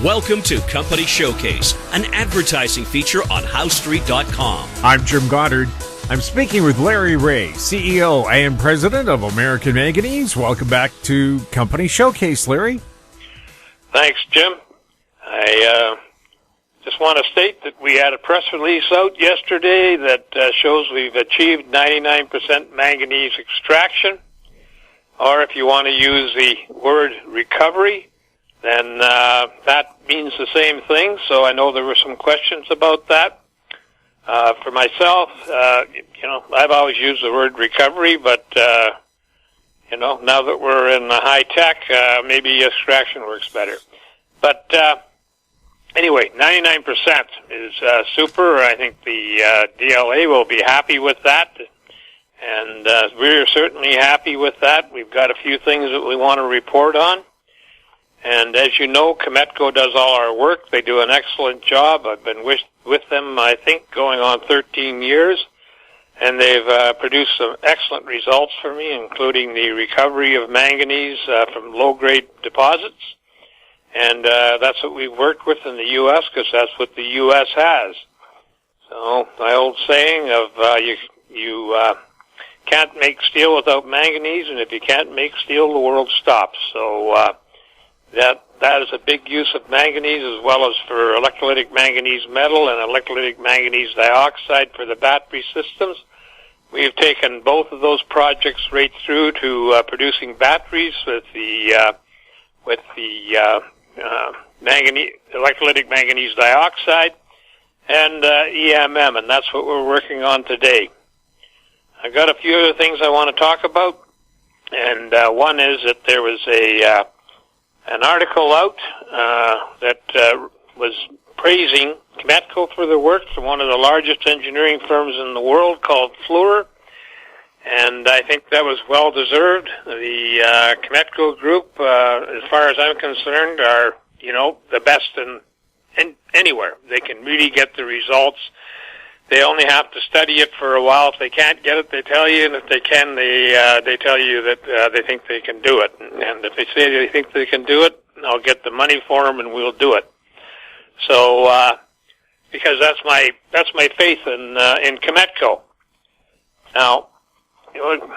Welcome to Company Showcase, an advertising feature on HowStreet.com. I'm Jim Goddard. I'm speaking with Larry Reaugh, CEO and President of American Manganese. Welcome back to Company Showcase, Larry. Thanks, Jim. I just want to state that we had a press release out yesterday that shows we've achieved 99% manganese extraction, or if you want to use the word recovery, then that means the same thing. So I know there were some questions about that. For myself, I've always used the word recovery, but now that we're in the high tech, maybe extraction works better. But anyway, 99% is super. I think the DLA will be happy with that, and we're certainly happy with that. We've got a few things that we want to report on. And as you know, Cometco does all our work. They do an excellent job. I've been with them, I think, going on 13 years. And they've produced some excellent results for me, including the recovery of manganese from low-grade deposits. And that's what we've worked with in the U.S. because that's what the U.S. has. So my old saying of you can't make steel without manganese, and if you can't make steel, the world stops. So that is a big use of manganese, as well as for electrolytic manganese metal and electrolytic manganese dioxide for the battery systems. We've taken both of those projects right through to producing batteries with the electrolytic manganese dioxide and EMM, and that's what we're working on today. I've got a few other things I want to talk about, and one is that there was an article out that was praising Cometco for their work from one of the largest engineering firms in the world called Fluor, and I think that was well deserved. The Cometco group, as far as I'm concerned, are the best in anywhere. They can really get the results. They only have to study it for a while. If they can't get it, they tell you, and if they can, they tell you that they think they can do it. And if they say they think they can do it, I'll get the money for them, and we'll do it. So, because that's my faith in Cometco. Now,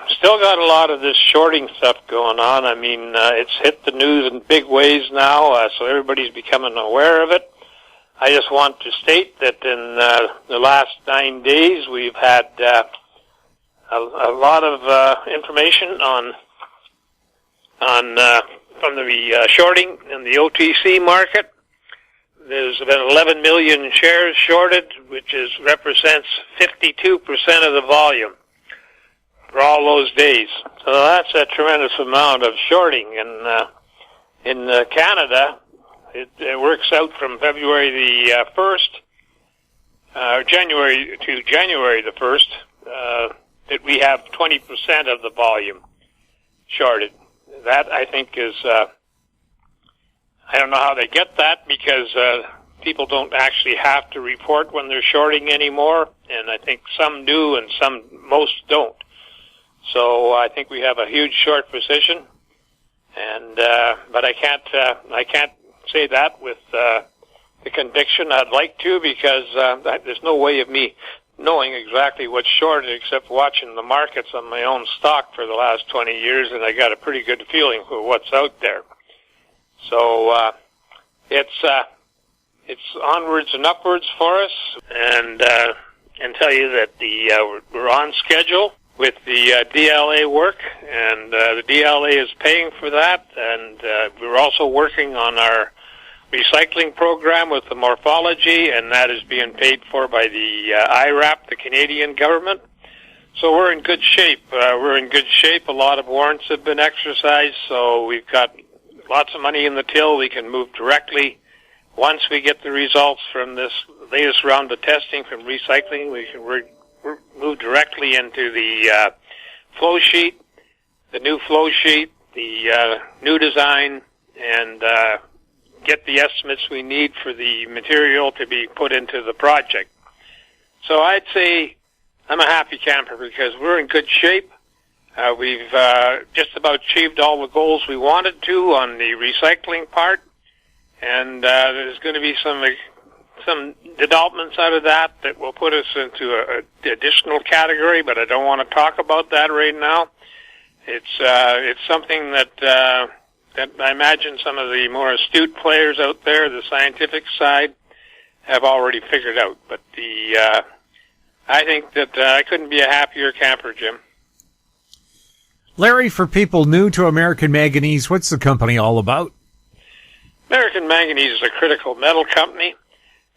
still got a lot of this shorting stuff going on. I mean, it's hit the news in big ways now, so everybody's becoming aware of it. I just want to state that in the last 9 days, we've had a lot of information from the shorting in the OTC market. There's been 11 million shares shorted, which represents 52% of the volume for all those days. So that's a tremendous amount of shorting. And in Canada, it works out from February the 1st, January to January the 1st, that we have 20% of the volume shorted. That, I think, is, I don't know how they get that, because people don't actually have to report when they're shorting anymore, and I think some do and most don't. So I think we have a huge short position, and but I can't say that with the conviction I'd like to, because there's no way of me knowing exactly what's shorted except watching the markets on my own stock for the last 20 years, and I got a pretty good feeling for what's out there. So it's onwards and upwards for us, and tell you that we're on schedule with the DLA work, and the DLA is paying for that, and we're also working on our recycling program with the morphology, and that is being paid for by the IRAP, the Canadian government. So we're in good shape. A lot of warrants have been exercised, so we've got lots of money in the till. We can move directly. Once we get the results from this latest round of testing from recycling, we can move directly into the flow sheet, the new flow sheet, the new design, and get the estimates we need for the material to be put into the project. So I'd say I'm a happy camper because we're in good shape. We've just about achieved all the goals we wanted to on the recycling part, And there's going to be some developments out of that will put us into a additional category, but I don't want to talk about that right now. It's something that I imagine some of the more astute players out there, the scientific side, have already figured out. But I think that I couldn't be a happier camper, Jim. Larry, for people new to American Manganese, what's the company all about? American Manganese is a critical metal company,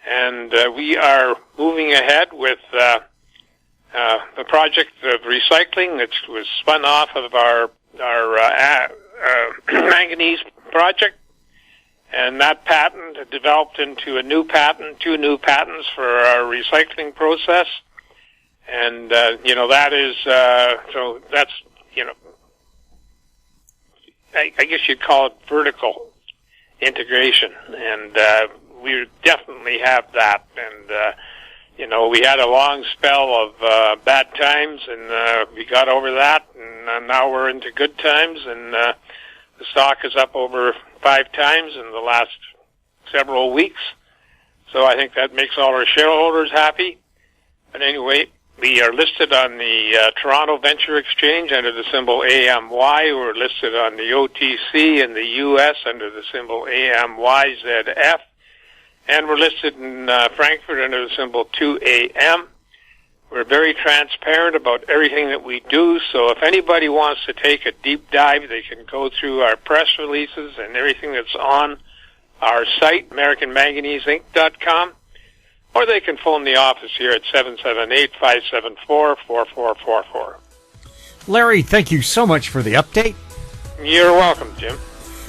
and we are moving ahead with the project of recycling that was spun off of our manganese project, and that patent developed into two new patents for our recycling process, and that is so that's I guess you'd call it vertical integration, and we definitely have that. And we had a long spell of bad times, and we got over that, and now we're into good times, and the stock is up over 5 times in the last several weeks. So I think that makes all our shareholders happy. But anyway, we are listed on the Toronto Venture Exchange under the symbol AMY. We're listed on the OTC in the U.S. under the symbol AMYZF. And we're listed in Frankfurt under the symbol 2AM. We're very transparent about everything that we do, so if anybody wants to take a deep dive, they can go through our press releases and everything that's on our site, AmericanManganeseInc.com, or they can phone the office here at 778-574-4444. Larry, thank you so much for the update. You're welcome, Jim.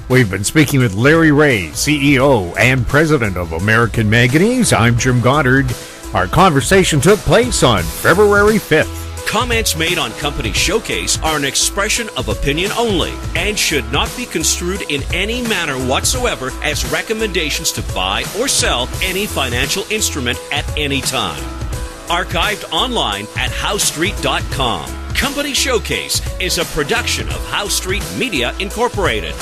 We've been speaking with Larry Reaugh, CEO and President of American Manganese. I'm Jim Goddard. Our conversation took place on February 5th. Comments made on Company Showcase are an expression of opinion only and should not be construed in any manner whatsoever as recommendations to buy or sell any financial instrument at any time. Archived online at HowStreet.com. Company Showcase is a production of How Street Media Incorporated.